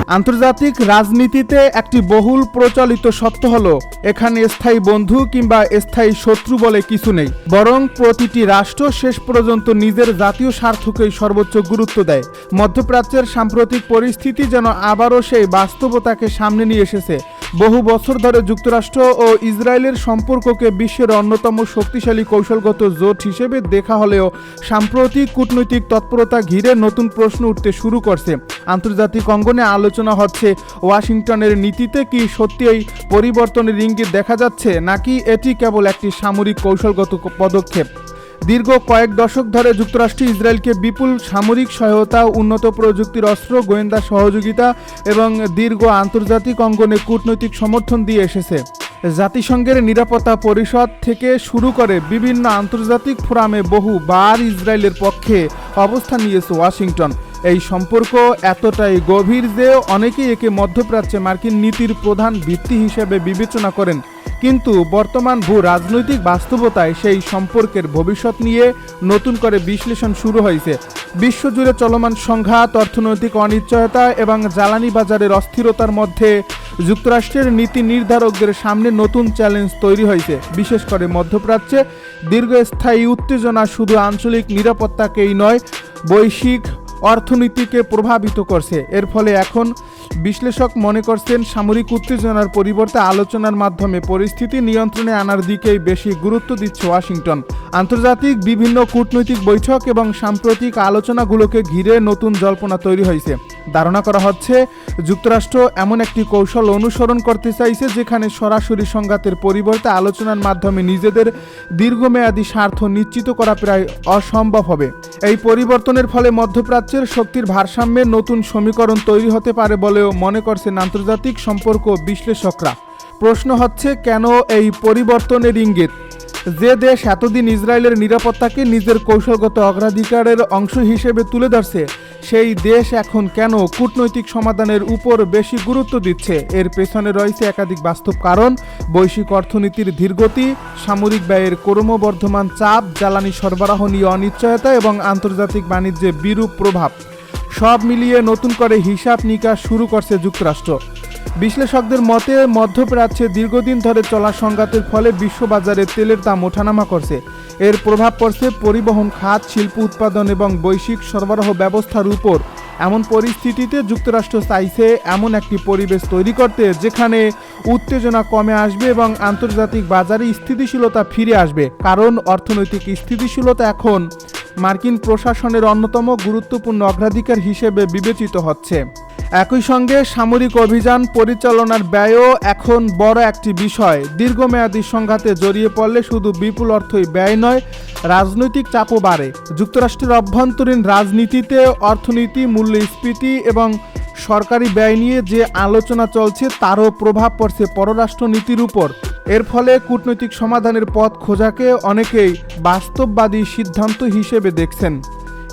আন্তর্জাতিক রাজনীতিতে একটি বহুল প্রচলিত সত্য হলো এখানে স্থায়ী বন্ধু কিংবা স্থায়ী শত্রু বলে কিছু নেই, বরং প্রতিটি রাষ্ট্র শেষ পর্যন্ত নিজের জাতীয় স্বার্থকেই সর্বোচ্চ গুরুত্ব দেয়। মধ্যপ্রাচ্যের সাম্প্রতিক পরিস্থিতি যেন আবারও সেই বাস্তবতাকে সামনে নিয়ে এসেছে। বহু বছর ধরে যুক্তরাষ্ট্র ও ইসরায়েলের সম্পর্ককে বিশ্বের অন্যতম শক্তিশালী কৌশলগত জোট হিসেবে দেখা হলেও সাম্প্রতিক কূটনৈতিক তৎপরতা ঘিরে নতুন প্রশ্ন উঠতে শুরু করছে। আন্তর্জাতিক অঙ্গনে আলোচনা হচ্ছে ওয়াশিংটনের নীতিতে কি সত্যিই পরিবর্তনের ইঙ্গিত দেখা যাচ্ছে, নাকি এটি কেবল একটি সামরিক কৌশলগত পদক্ষেপ। দীর্ঘ কয়েক দশক ধরে যুক্তরাষ্ট্র ইসরায়েলকে বিপুল সামরিক সহায়তা, উন্নত প্রযুক্তির অস্ত্র, গোয়েন্দা সহযোগিতা এবং দীর্ঘ আন্তর্জাতিক অঙ্গনে কূটনৈতিক সমর্থন দিয়ে এসেছে। জাতিসংঘের নিরাপত্তা পরিষদ থেকে শুরু করে বিভিন্ন আন্তর্জাতিক ফোরামে বহুবার ইসরায়েলের পক্ষে অবস্থান নিয়েছে ওয়াশিংটন। এই সম্পর্ক এতটাই গভীর যে অনেকেই একে মধ্যপ্রাচ্যে মার্কিন নীতির প্রধান ভিত্তি হিসেবে বিবেচনা করেন। কিন্তু বর্তমান ভূ রাজনৈতিক বাস্তবতায় সেই সম্পর্কের ভবিষ্যৎ নিয়ে নতুন করে বিশ্লেষণ শুরু হয়েছে। বিশ্বজুড়ে চলমান সংঘাত, অর্থনৈতিক অনিশ্চয়তা এবং জ্বালানি বাজারের অস্থিরতার মধ্যে যুক্তরাষ্ট্রের নীতি নির্ধারকদের সামনে নতুন চ্যালেঞ্জ তৈরি হয়েছে। বিশেষ করে মধ্যপ্রাচ্যে দীর্ঘস্থায়ী উত্তেজনা শুধু আঞ্চলিক নিরাপত্তাকেই নয়, বৈশ্বিক অর্থনীতিকে প্রভাবিত করছে। এর ফলে এখন বিশ্লেষক মনে করছেন সামরিক উত্তেজনার পরিবর্তে আলোচনার মাধ্যমে পরিস্থিতি নিয়ন্ত্রণে আনার দিকেই বেশি গুরুত্ব দিচ্ছে ওয়াশিংটন। আন্তর্জাতিক বিভিন্ন কূটনৈতিক বৈঠক এবং সাম্প্রতিক আলোচনাগুলোকে ঘিরে নতুন জল্পনা তৈরি হয়েছে। ধারণা করা হচ্ছে যুক্তরাষ্ট্র এমন একটি কৌশল অনুসরণ করতে চাইছে যেখানে সরাসরি সংঘাতের পরিবর্তে আলোচনার মাধ্যমে নিজেদের দীর্ঘমেয়াদী স্বার্থ নিশ্চিত করা প্রায় অসম্ভব হবে। এই পরিবর্তনের ফলে মধ্যপ্রাচ্যের শক্তির ভারসাম্যে নতুন সমীকরণ তৈরি হতে পারে বলেও মনে করছেন আন্তর্জাতিক সম্পর্ক বিশ্লেষকরা। প্রশ্ন হচ্ছে, কেন এই পরিবর্তনের ইঙ্গিত? যে দেশ এতদিন ইসরায়েলের নিরাপত্তাকে নিজের কৌশলগত অগ্রাধিকারের অংশ হিসেবে তুলে ধরছে, সেই দেশ এখন কেন কূটনৈতিক সমাধানের উপর বেশি গুরুত্ব দিচ্ছে? এর পেছনে রয়েছে একাধিক বাস্তব কারণ: বৈশ্বিক অর্থনীতির ধীরগতি, সামরিক ব্যয়ের ক্রমবর্ধমান চাপ, জ্বালানি সরবরাহ নিয়ে অনিশ্চয়তা এবং আন্তর্জাতিক বাণিজ্যে বিরূপ প্রভাব। সব মিলিয়ে নতুন করে হিসাব নিকাশ শুরু করছে যুক্তরাষ্ট্র। বিশ্লেষকদের মতে মধ্যপ্রাচ্যে দীর্ঘদিন ধরে চলা সংঘাতের ফলে বিশ্ববাজারে তেলের দাম ওঠানামা করছে। এর প্রভাব পড়ছে পরিবহন খাত, শিল্প উৎপাদন এবং বৈশ্বিক সরবরাহ ব্যবস্থার উপর। এমন পরিস্থিতিতে যুক্তরাষ্ট্র চাইছে এমন একটি পরিবেশ তৈরি করতে যেখানে উত্তেজনা কমে আসবে এবং আন্তর্জাতিক বাজারে স্থিতিশীলতা ফিরে আসবে। কারণ অর্থনৈতিক স্থিতিশীলতা এখন মার্কিন প্রশাসনের অন্যতম গুরুত্বপূর্ণ অগ্রাধিকার হিসেবে বিবেচিত হচ্ছে। একই সঙ্গে সামরিক অভিযান পরিচালনার ব্যয়ও এখন বড় একটি বিষয়। দীর্ঘমেয়াদী সংঘাতে জড়িয়ে পড়লে শুধু বিপুল অর্থই ব্যয় নয়, রাজনৈতিক চাপও বাড়ে। যুক্তরাষ্ট্রের অভ্যন্তরীণ রাজনীতিতে অর্থনীতি, মূল্যস্ফীতি এবং সরকারি ব্যয় নিয়ে যে আলোচনা চলছে তারও প্রভাব পড়ছে পররাষ্ট্রনীতির উপর। এর ফলে কূটনৈতিক সমাধানের পথ খোঁজাকে অনেকেই বাস্তববাদী সিদ্ধান্ত হিসেবে দেখছেন।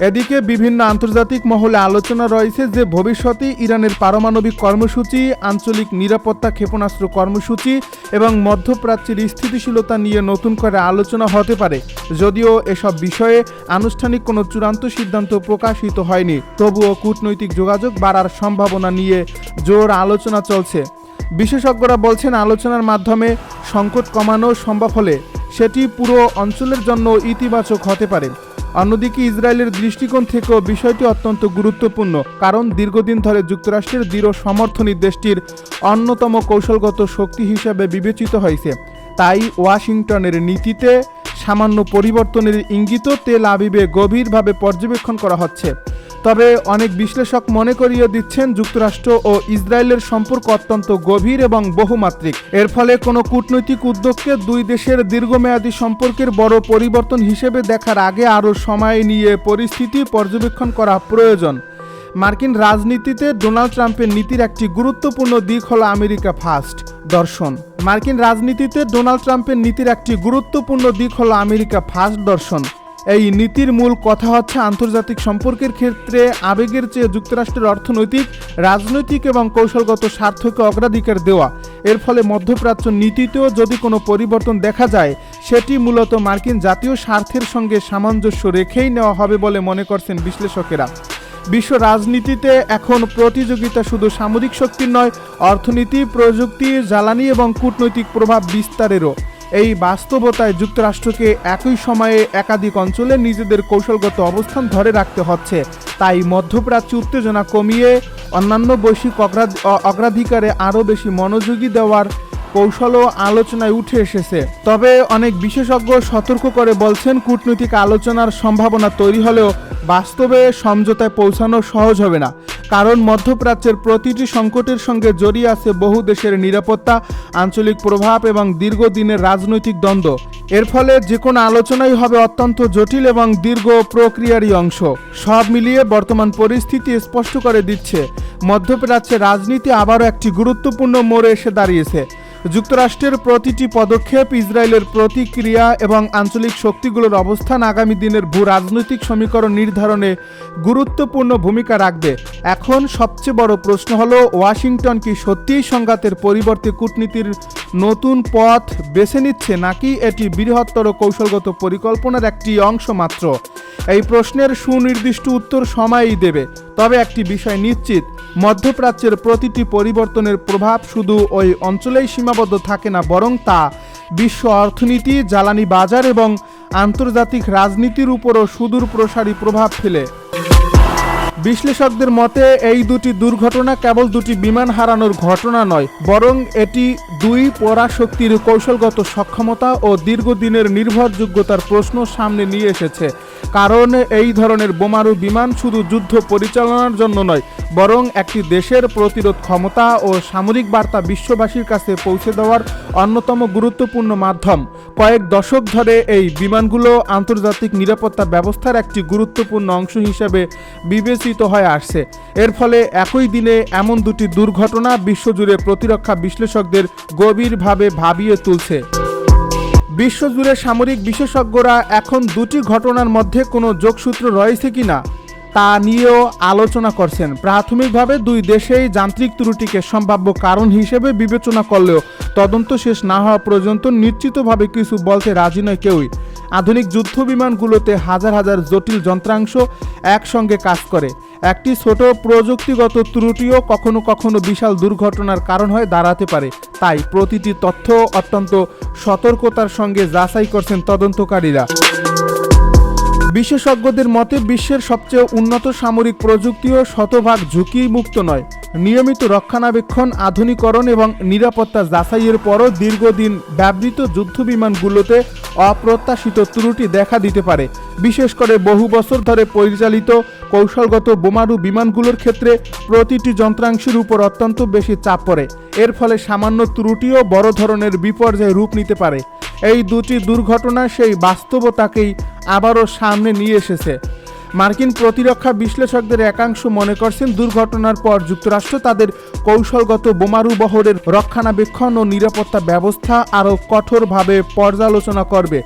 এদিকে বিভিন্ন আন্তর্জাতিক মহলে আলোচনা রয়েছে যে ভবিষ্যতে ইরানের পারমাণবিক কর্মসূচি, আঞ্চলিক নিরাপত্তা ক্ষেপণাস্ত্র কর্মসূচি এবং মধ্যপ্রাচ্যের স্থিতিশীলতা নিয়ে নতুন করে আলোচনা হতে পারে। যদিও এসব বিষয়ে আনুষ্ঠানিক কোনো চূড়ান্ত সিদ্ধান্ত প্রকাশিত হয়নি, তবুও কূটনৈতিক যোগাযোগ বাড়ার সম্ভাবনা নিয়ে জোর আলোচনা চলছে। বিশেষজ্ঞরা বলছেন আলোচনার মাধ্যমে সংকট কমানো সম্ভব হলে সেটি পুরো অঞ্চলের জন্য ইতিবাচক হতে পারে। অন্যদিকে ইসরায়েলের দৃষ্টিকোণ থেকেও বিষয়টি অত্যন্ত গুরুত্বপূর্ণ, কারণ দীর্ঘদিন ধরে যুক্তরাষ্ট্রের দৃঢ় সমর্থনই দেশটির অন্যতম কৌশলগত শক্তি হিসেবে বিবেচিত হয়েছে। তাই ওয়াশিংটনের নীতিতে সামান্য পরিবর্তনের ইঙ্গিত তেল আবিবে গভীরভাবে পর্যবেক্ষণ করা হচ্ছে। তবে অনেক বিশ্লেষক মনে করিয়ে দিচ্ছেন যুক্তরাষ্ট্র ও ইসরায়েলের সম্পর্ক অত্যন্ত গভীর এবং বহুমাত্রিক। এর ফলে কোনো কূটনৈতিক উদ্যোগকে দুই দেশের দীর্ঘমেয়াদী সম্পর্কের বড় পরিবর্তন হিসেবে দেখার আগে আরও সময় নিয়ে পরিস্থিতি পর্যবেক্ষণ করা প্রয়োজন। মার্কিন রাজনীতিতে ডোনাল্ড ট্রাম্পের নীতির একটি গুরুত্বপূর্ণ দিক হলো আমেরিকা ফার্স্ট দর্শন। মার্কিন রাজনীতিতে ডোনাল্ড ট্রাম্পের নীতির একটি গুরুত্বপূর্ণ দিক হলো আমেরিকা ফার্স্ট দর্শন। এই নীতির মূল কথা হচ্ছে আন্তর্জাতিক সম্পর্কের ক্ষেত্রে আবেগের চেয়ে যুক্তরাষ্ট্রের অর্থনৈতিক, রাজনৈতিক এবং কৌশলগত স্বার্থকে অগ্রাধিকার দেওয়া। এর ফলে মধ্যপ্রাচ্য নীতিতেও যদি কোনো পরিবর্তন দেখা যায়, সেটি মূলত মার্কিন জাতীয় স্বার্থের সঙ্গে সামঞ্জস্য রেখেই নেওয়া হবে বলে মনে করছেন বিশ্লেষকেরা। বিশ্ব রাজনীতিতে এখন প্রতিযোগিতা শুধু সামরিক শক্তির নয়, অর্থনীতি, প্রযুক্তি, জ্বালানি এবং কূটনৈতিক প্রভাব বিস্তারেরও। এই বাস্তবতায় যুক্তরাষ্ট্রকে একই সময়ে একাধিক অঞ্চলে নিজেদের কৌশলগত অবস্থান ধরে রাখতে হচ্ছে। তাই মধ্যপ্রাচ্যে উত্তেজনা কমিয়ে অন্যান্য বৈশ্বিক অগ্রাধিকারে আরও বেশি মনোযোগী দেওয়ার কৌশলও আলোচনায় উঠে এসেছে। তবে অনেক বিশেষজ্ঞ সতর্ক করে বলছেন, কূটনৈতিক আলোচনার সম্ভাবনা তৈরি হলেও বাস্তবে সমঝোতায় পৌঁছানো সহজ হবে না। কারণ মধ্যপ্রাচ্যের প্রতিটি সংকটের সঙ্গে জড়িয়ে আছে বহু দেশের নিরাপত্তা, আঞ্চলিক প্রভাব এবং দীর্ঘদিনের রাজনৈতিক দ্বন্দ্ব। এর ফলে যে কোনো আলোচনাই হবে অত্যন্ত জটিল এবং দীর্ঘ প্রক্রিয়ারই অংশ। সব মিলিয়ে বর্তমান পরিস্থিতি স্পষ্ট করে দিচ্ছে, মধ্যপ্রাচ্যের রাজনীতি আবারও একটি গুরুত্বপূর্ণ মোড়ে এসে দাঁড়িয়েছে। যুক্তরাষ্ট্রের প্রতিটি পদক্ষেপ, ইসরায়েলের প্রতিক্রিয়া এবং আঞ্চলিক শক্তিগুলোর অবস্থান আগামী দিনের ভূ রাজনৈতিক সমীকরণ নির্ধারণে গুরুত্বপূর্ণ ভূমিকা রাখবে। এখন সবচেয়ে বড় প্রশ্ন হলো, ওয়াশিংটন কি সত্যিই সংঘাতের পরিবর্তে কূটনীতির নতুন পথ বেছে নিচ্ছে, নাকি এটি বৃহত্তর কৌশলগত পরিকল্পনার একটি অংশ মাত্র? এই প্রশ্নের সুনির্দিষ্ট উত্তর সময়ই দেবে। তবে একটি বিষয় নিশ্চিত, মধ্যপ্রাচ্যের প্রতিটি পরিবর্তনের প্রভাব শুধু ওই অঞ্চলেই সীমাবদ্ধ থাকে না, বরং তা বিশ্ব অর্থনীতি, জ্বালানি বাজার এবং আন্তর্জাতিক রাজনীতির উপরও সুদূর প্রসারী প্রভাব ফেলে। বিশ্লেষকদের মতে এই দুটি দুর্ঘটনা কেবল দুটি বিমান হারানোর ঘটনা নয়, বরং এটি দুই পরাশক্তির কৌশলগত সক্ষমতা ও দীর্ঘদিনের নির্ভরযোগ্যতার প্রশ্ন সামনে নিয়ে এসেছে। কারণ এই ধরনের বোমারু বিমান শুধু যুদ্ধ পরিচালনার জন্য নয়, বরং একটি দেশের প্রতিরোধ ক্ষমতা ও সামরিক বার্তা বিশ্ববাসীর কাছে পৌঁছে দেওয়ার অন্যতম গুরুত্বপূর্ণ মাধ্যম। কয়েক দশক ধরে এই বিমানগুলো আন্তর্জাতিক নিরাপত্তা ব্যবস্থার একটি গুরুত্বপূর্ণ অংশ হিসেবে বিবেচিত হয়ে আসছে। এর ফলে একই দিনে এমন দুটি দুর্ঘটনা বিশ্বজুড়ে প্রতিরক্ষা বিশ্লেষকদের গভীরভাবে ভাবিয়ে তুলছে। বিশ্বজুড়ে সামরিক বিশেষজ্ঞরা এখন দুটি ঘটনার মধ্যে কোনো যোগসূত্র রয়েছে কিনা তা নিয়েও আলোচনা করছেন। প্রাথমিকভাবে দুই দেশেই যান্ত্রিক ত্রুটিকে সম্ভাব্য কারণ হিসেবে বিবেচনা করলেও তদন্ত শেষ না হওয়া পর্যন্ত নিশ্চিতভাবে কিছু বলতে রাজি নয় কেউই। আধুনিক যুদ্ধ বিমানগুলোতে হাজার হাজার জটিল যন্ত্রাংশ একসঙ্গে কাজ করে। একটি ছোট প্রযুক্তিগত ত্রুটিও কখনো কখনো বিশাল দুর্ঘটনার কারণ হয়ে দাঁড়াতে পারে। তাই প্রতিটি তথ্য অত্যন্ত সতর্কতার সঙ্গে যাচাই করছেন তদন্তকারীরা। বিশেষজ্ঞদের মতে বিশ্বের সবচেয়ে উন্নত সামরিক প্রযুক্তিও শতভাগ ঝুঁকিমুক্ত নয়। নিয়মিত রক্ষণাবেক্ষণ, আধুনিকরণ এবং নিরাপত্তা যাচাইয়ের পরও দীর্ঘদিন ব্যবহৃত যুদ্ধবিমানগুলোতে অপ্রত্যাশিত ত্রুটি দেখা দিতে পারে। বিশেষ করে বহু বছর ধরে পরিচালিত কৌশলগত বোমারু বিমানগুলোর ক্ষেত্রে প্রতিটি যন্ত্রাংশের উপর অত্যন্ত বেশি চাপ পড়ে। এর ফলে সামান্য ত্রুটিও বড় ধরনের বিপর্যয়ে রূপ নিতে পারে। এই দুটি দুর্ঘটনা সেই বাস্তবতাকেই আবারও সামনে নিয়ে এসেছে। মার্কিন প্রতিরক্ষা বিশ্লেষকদের একাংশ মনে করছেন, দুর্ঘটনার পর যুক্তরাষ্ট্র তাদের কৌশলগত বোমারু বহরের রক্ষণাবেক্ষণ ও নিরাপত্তা ব্যবস্থা আরও কঠোরভাবে পর্যালোচনা করবে।